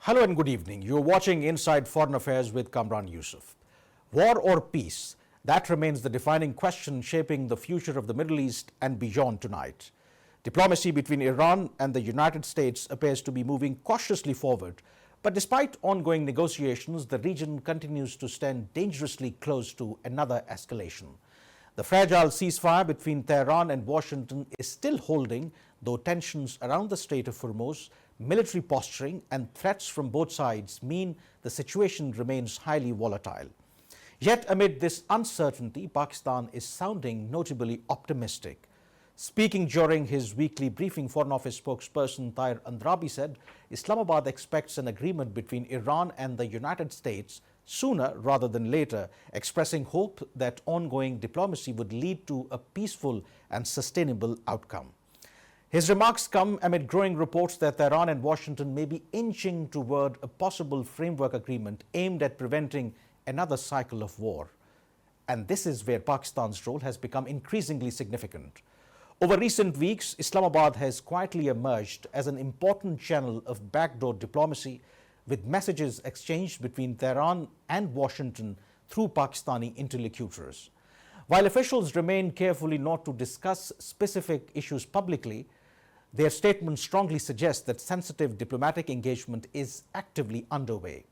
Hello and good evening. You're watching Inside Foreign Affairs with Kamran Yousaf. War or peace? That remains the defining question shaping the future of the Middle East and beyond tonight. Diplomacy between Iran and the United States appears to be moving cautiously forward, but despite ongoing negotiations, the region continues to stand dangerously close to another escalation. The fragile ceasefire between Tehran and Washington is still holding, though tensions around the Strait of Hormuz, military posturing and threats from both sides mean the situation remains highly volatile. Yet amid this uncertainty, Pakistan is sounding notably optimistic. Speaking during his weekly briefing, Foreign Office spokesperson Tahir Andrabi said Islamabad expects an agreement between Iran and the United States sooner rather than later, expressing hope that ongoing diplomacy would lead to a peaceful and sustainable outcome. His remarks come amid growing reports that Tehran and Washington may be inching toward a possible framework agreement aimed at preventing another cycle of war. And this is where Pakistan's role has become increasingly significant. Over recent weeks, Islamabad has quietly emerged as an important channel of backdoor diplomacy, with messages exchanged between Tehran and Washington through Pakistani interlocutors. While officials remain carefully not to discuss specific issues publicly, their statements strongly suggest that sensitive diplomatic engagement is actively underway.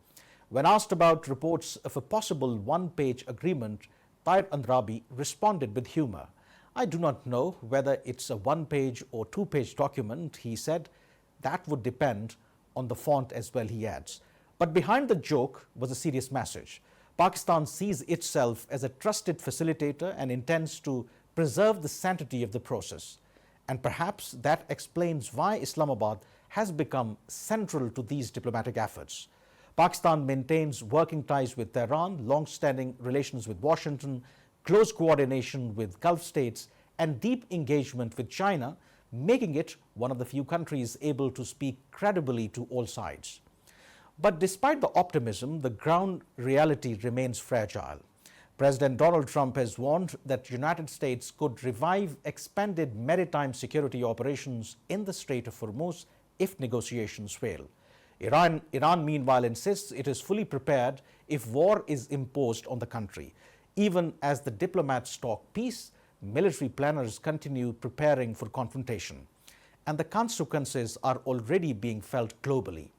When asked about reports of a possible one-page agreement, Tahir Andrabi responded with humor. "I do not know whether it's a one-page or two-page document," he said. "That would depend on the font as well," he adds. But behind the joke was a serious message. Pakistan sees itself as a trusted facilitator and intends to preserve the sanctity of the process. And perhaps that explains why Islamabad has become central to these diplomatic efforts. Pakistan maintains working ties with Tehran, long-standing relations with Washington, close coordination with Gulf states, and deep engagement with China, making it one of the few countries able to speak credibly to all sides. But despite the optimism, the ground reality remains fragile. President Donald Trump has warned that the United States could revive expanded maritime security operations in the Strait of Hormuz if negotiations fail. Iran, meanwhile, insists it is fully prepared if war is imposed on the country. Even as the diplomats talk peace, military planners continue preparing for confrontation. And the consequences are already being felt globally.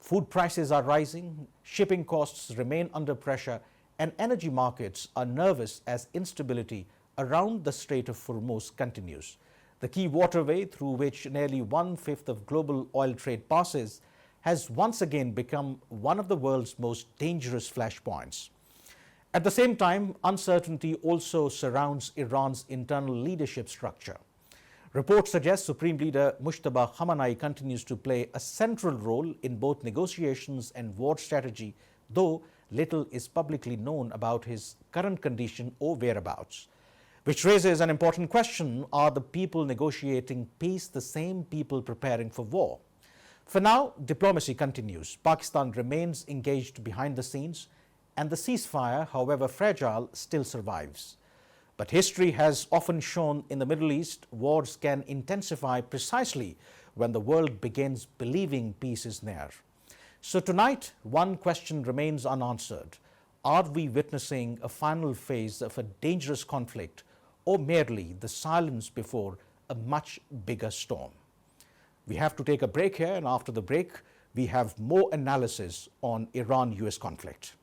Food prices are rising, shipping costs remain under pressure, and energy markets are nervous as instability around the Strait of Hormuz continues. The key waterway through which nearly one-fifth of global oil trade passes has once again become one of the world's most dangerous flashpoints. At the same time, uncertainty also surrounds Iran's internal leadership structure. Reports suggest Supreme Leader Mujtaba Khamenei continues to play a central role in both negotiations and war strategy, though little is publicly known about his current condition or whereabouts. Which raises an important question: are the people negotiating peace the same people preparing for war? For now, diplomacy continues. Pakistan remains engaged behind the scenes, and the ceasefire, however fragile, still survives. But history has often shown in the Middle East, wars can intensify precisely when the world begins believing peace is near. So tonight, one question remains unanswered. Are we witnessing a final phase of a dangerous conflict, or merely the silence before a much bigger storm? We have to take a break here, and after the break, we have more analysis on Iran-US conflict.